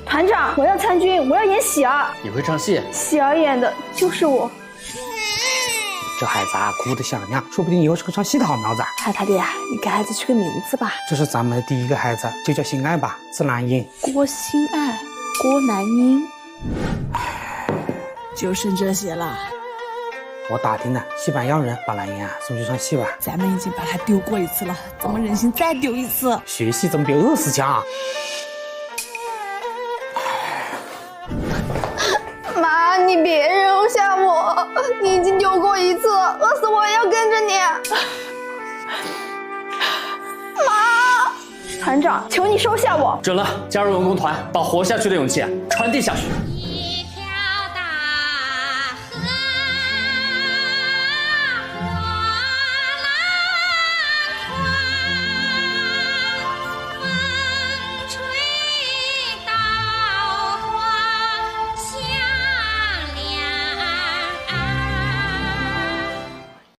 团长，我要参军，我要演喜儿。你会唱戏？喜儿演的就是我。这孩子啊，哭得像娘，说不定以后是个唱戏的好苗子。太太爹，你给孩子取个名字吧。这是咱们的第一个孩子，就叫心爱吧，字兰英。郭心爱，郭南英，就剩这些了。我打听了，西班牙人把兰英啊送去唱戏吧。咱们已经把他丢过一次了，怎么忍心再丢一次？学戏怎么比饿死强啊？妈，你别扔下我，你已经丢过一次了，饿死我也要跟着你。妈，团长，求你收下我。准了，加入文工团，把活下去的勇气传递下去。